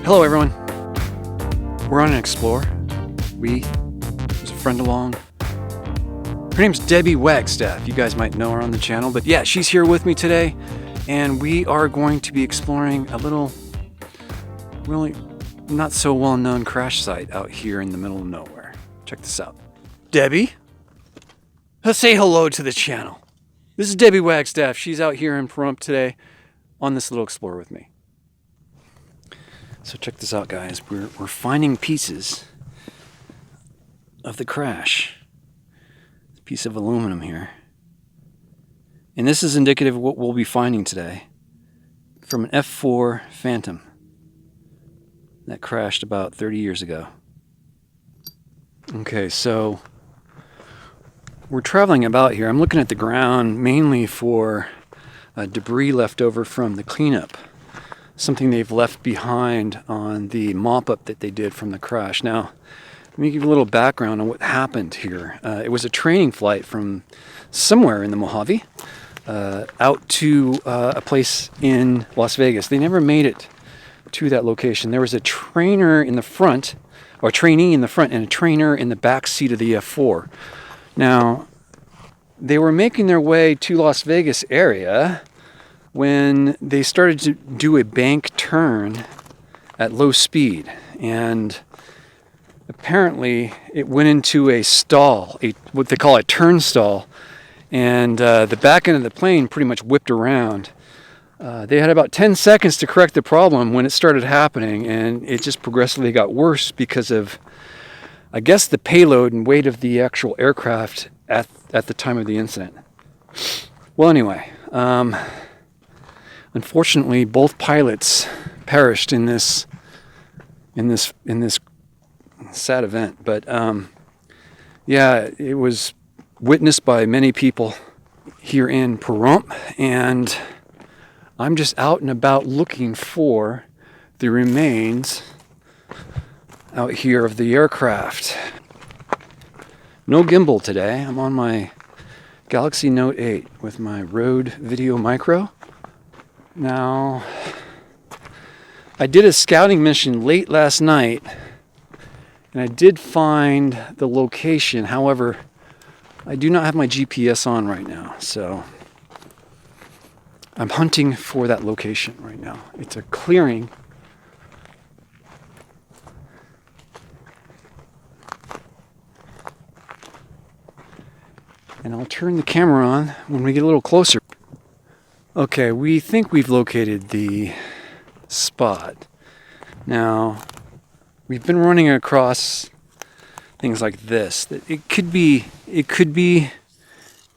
Hello everyone. We're on an Explorer. There's a friend along. Her name's Debbie Wagstaff. You guys might know her on the channel, but yeah, she's here with me today, and we are going to be exploring a little, really not so well-known crash site out here in the middle of nowhere. Check this out. Debbie, let's say hello to the channel. This is Debbie Wagstaff. She's out here in Pahrump today on this little Explorer with me. So check this out, guys. We're finding pieces of the crash. A piece of aluminum here. And this is indicative of what we'll be finding today from an F-4 Phantom that crashed about 30 years ago. Okay, so we're traveling about here. I'm looking at the ground mainly for debris left over from the cleanup. Something they've left behind on the mop-up that they did from the crash. Now, let me give you a little background on what happened here. It was a training flight from somewhere in the Mojave out to a place in Las Vegas. They never made it to that location. There was a trainer in the front, or a trainee in the front, and a trainer in the back seat of the F-4. Now, they were making their way to Las Vegas area when they started to do a bank turn at low speed, and apparently it went into a stall, what they call a turn stall, and the back end of the plane pretty much whipped around. They had about 10 seconds to correct the problem when it started happening, and it just progressively got worse because of, I guess, the payload and weight of the actual aircraft at the time of the incident. Well, anyway, unfortunately, both pilots perished in this sad event. But yeah, it was witnessed by many people here in Pahrump, and I'm just out and about looking for the remains out here of the aircraft. No gimbal today. I'm on my Galaxy Note 8 with my Rode Video Micro. Now, I did a scouting mission late last night, and I did find the location. However, I do not have my GPS on right now, so I'm hunting for that location right now. It's a clearing. And I'll turn the camera on when we get a little closer. Okay, we think we've located the spot. Now, we've been running across things like this. It could be,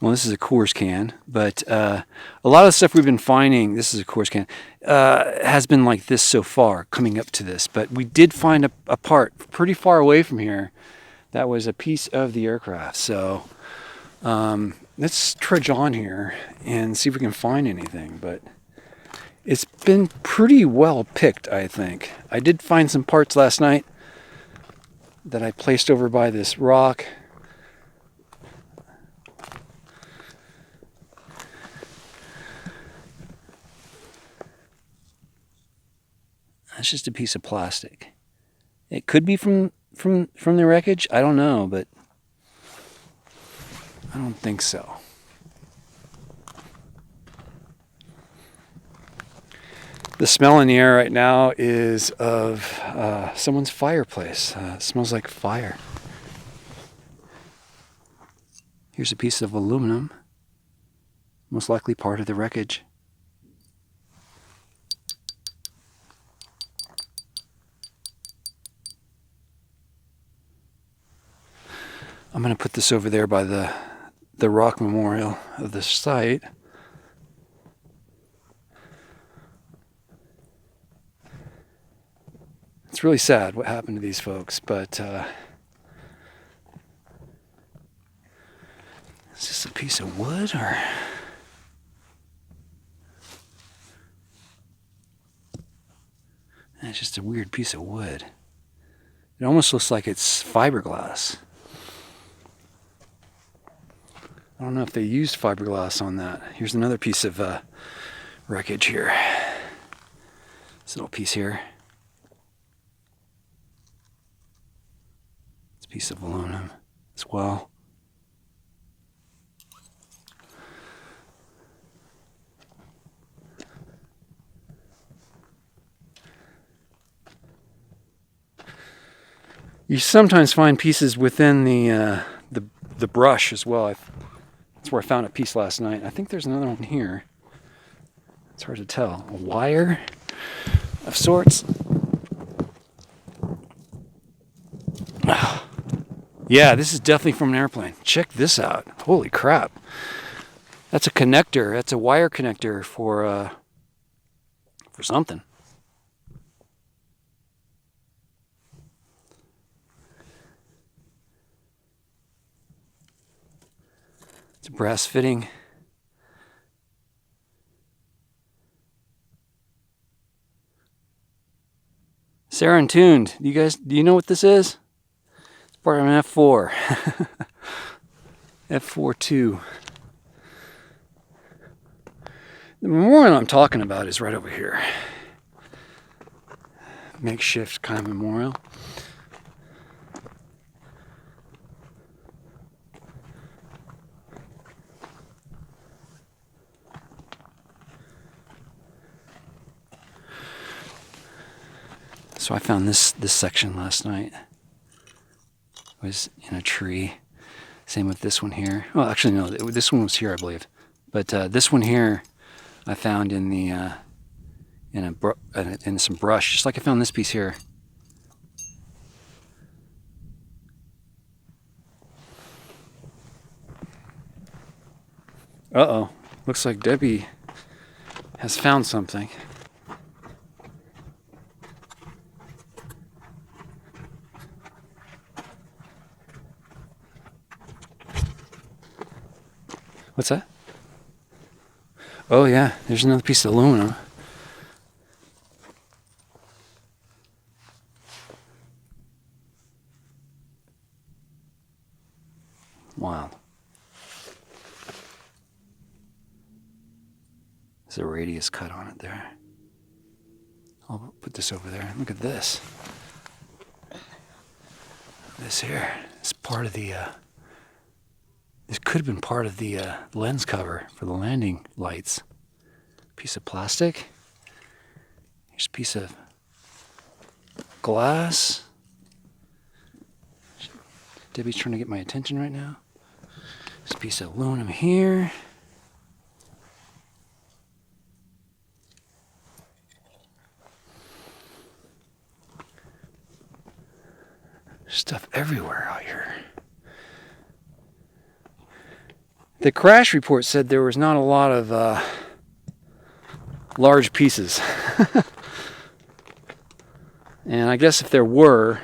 well, this is a Coors can, but a lot of stuff we've been finding, this is a Coors can, has been like this so far, coming up to this. But we did find a part pretty far away from here that was a piece of the aircraft. So, let's trudge on here and see if we can find anything, but it's been pretty well picked, I think. I did find some parts last night that I placed over by this rock. That's just a piece of plastic. It could be from the wreckage. I don't know, but I don't think so. The smell in the air right now is of someone's fireplace. It smells like fire. Here's a piece of aluminum, most likely part of the wreckage. I'm going to put this over there by the rock memorial of the site. It's really sad what happened to these folks, but is this a piece of wood or? It's just a weird piece of wood. It almost looks like it's fiberglass. I don't know if they used fiberglass on that. Here's another piece of wreckage here. This little piece here. piece of aluminum as well. You sometimes find pieces within the brush as well. That's where I found a piece last night. I think there's another one here. It's hard to tell. A wire of sorts. Yeah, this is definitely from an airplane. Check this out. Holy crap. That's a connector. That's a wire connector for something. It's a brass fitting. Sarah and Tuned, do you know what this is? It's part of an F4. F42. The memorial I'm talking about is right over here. Makeshift kind of memorial. So I found this section last night. It was in a tree. Same with this one here. Well, actually no, this one was here, I believe. But this one here, I found in the in some brush, just like I found this piece here. Uh-oh, looks like Debbie has found something. What's that? Oh yeah, there's another piece of aluminum. Wow. There's a radius cut on it there. I'll put this over there. Look at this. This here is part of the this could have been part of the lens cover for the landing lights. Piece of plastic. Here's a piece of glass. Debbie's trying to get my attention right now. There's a piece of aluminum here. Stuff everywhere out here. The crash report said there was not a lot of large pieces. And I guess if there were,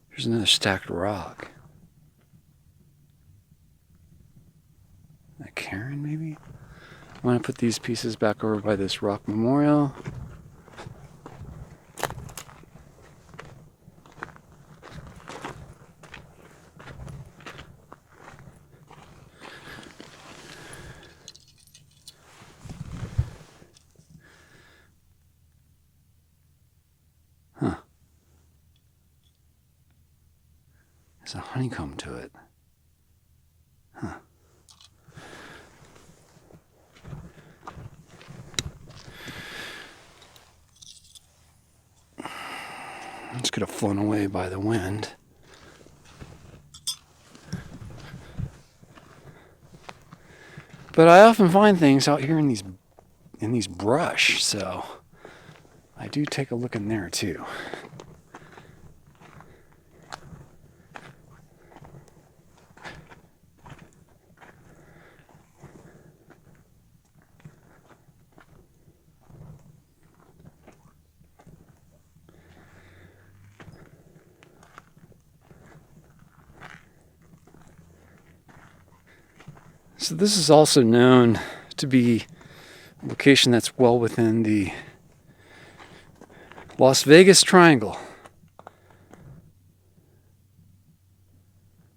here's another stacked rock. A cairn, maybe? I'm going to put these pieces back over by this rock memorial. Huh. There's a honeycomb to it. Huh. This could have flown away by the wind. But I often find things out here in these brush, so I do take a look in there too. So this is also known to be a location that's well within the Las Vegas Triangle.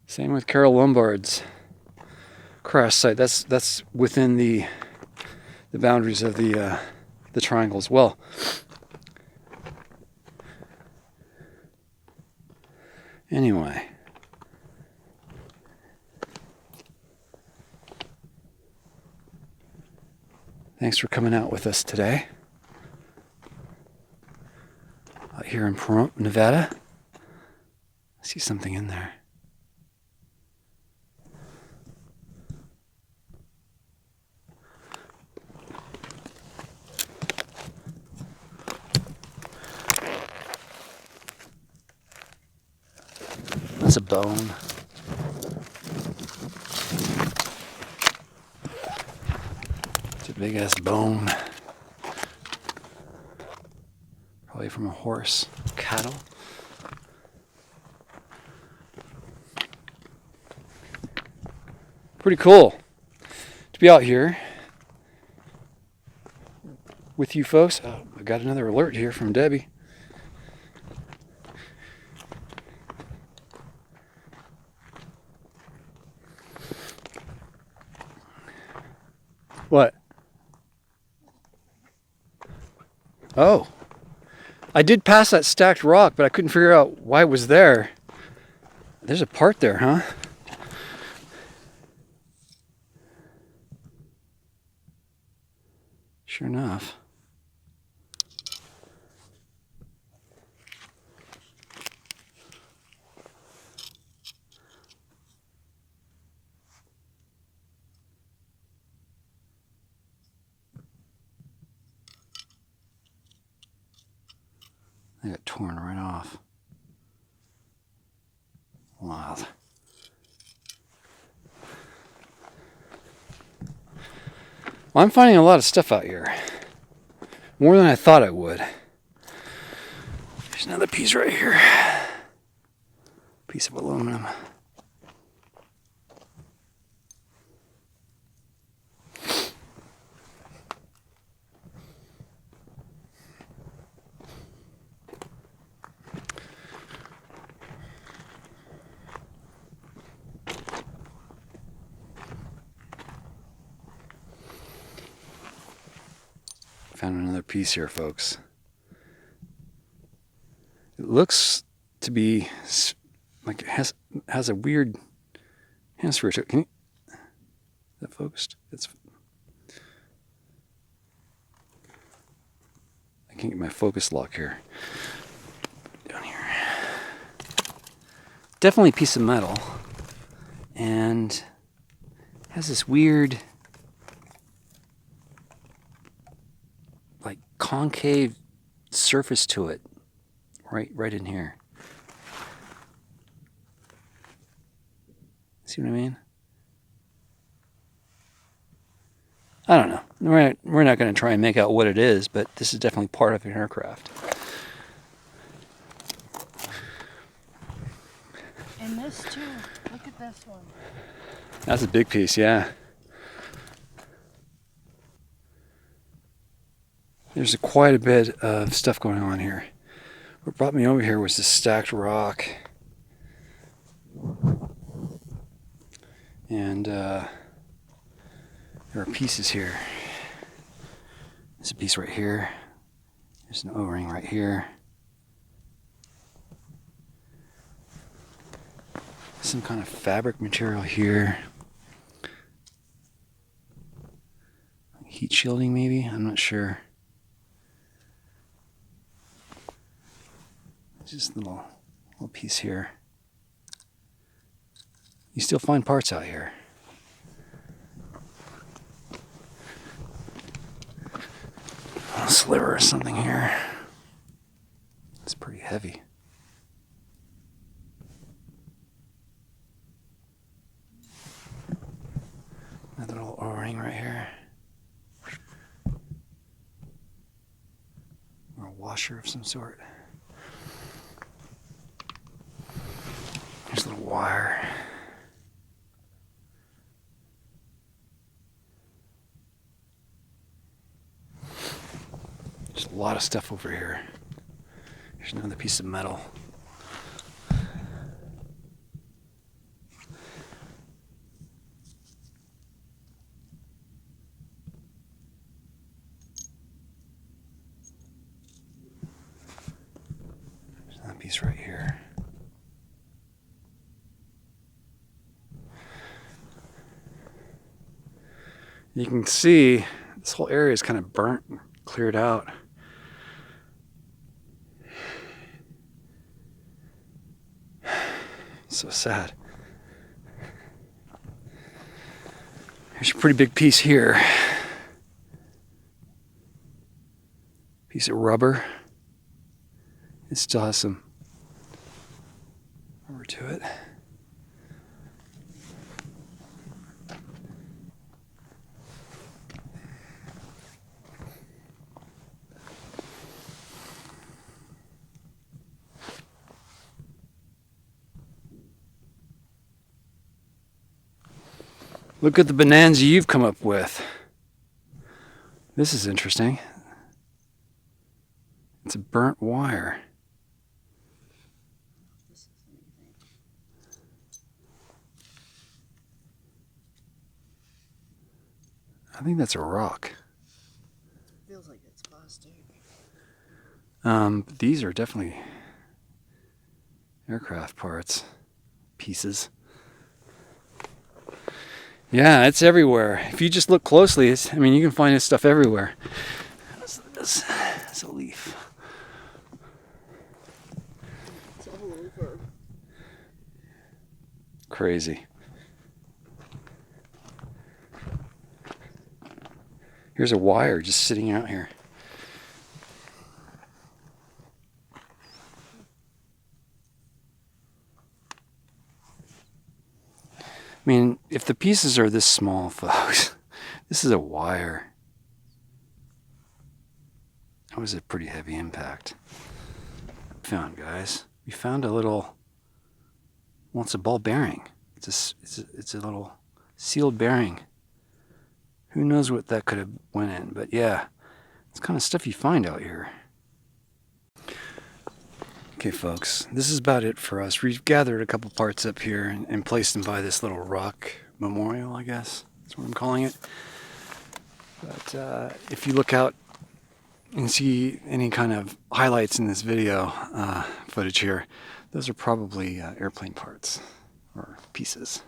Same with Carol Lombard's crash site. That's within the boundaries of the triangle as well. Anyway. Thanks for coming out with us today. Out here in Pahrump, Nevada. I see something in there. That's a bone. It's a big ass bone. Probably from a horse. Cattle. Pretty cool to be out here with you folks. Oh, I got another alert here from Debbie. What? Oh. I did pass that stacked rock, but I couldn't figure out why it was there. There's a part there, huh? Sure enough. They got torn right off. Wild. Well, I'm finding a lot of stuff out here. More than I thought I would. There's another piece right here. Piece of aluminum. Found another piece here, folks. It looks to be like it has a weird hemisphere to it. Can you, is that focused? I can't get my focus lock here. Down here. Definitely a piece of metal. And has this weird like concave surface to it. Right in here. See what I mean? I don't know. We're not going to try and make out what it is, but this is definitely part of an aircraft. And this too. Look at this one. That's a big piece, yeah. There's quite a bit of stuff going on here. What brought me over here was this stacked rock. And there are pieces here. There's a piece right here. There's an O-ring right here. Some kind of fabric material here. Heat shielding maybe? I'm not sure. Just a little piece here. You still find parts out here. A sliver or something here. It's pretty heavy. Another little O-ring right here. Or a washer of some sort. There's a little wire. There's a lot of stuff over here. There's another piece of metal. There's another piece right here. You can see this whole area is kind of burnt, cleared out. So sad. Here's a pretty big piece here. Piece of rubber. It still has some rubber to it. Look at the bonanza you've come up with. This is interesting. It's a burnt wire. I think that's a rock. Feels like it's plastic. But these are definitely aircraft parts, pieces. Yeah, it's everywhere. If you just look closely, you can find this stuff everywhere. That's a leaf. It's all over. Crazy. Here's a wire just sitting out here. I mean, if the pieces are this small, folks, this is a wire. That was a pretty heavy impact. Found, guys. We found a little. Well, it's a ball bearing. It's a little sealed bearing. Who knows what that could have went in? But yeah, it's kind of stuff you find out here. Okay, folks, this is about it for us. We've gathered a couple parts up here and placed them by this little rock memorial, I guess. That's what I'm calling it. But if you look out and see any kind of highlights in this video footage here, those are probably airplane parts or pieces.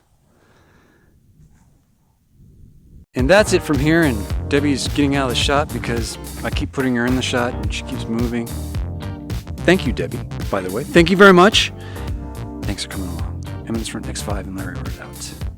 And that's it from here, and Debbie's getting out of the shot because I keep putting her in the shot and she keeps moving. Thank you, Debbie, by the way. Thank you very much. Thanks for coming along. Eminence for X5 and Larry Word out.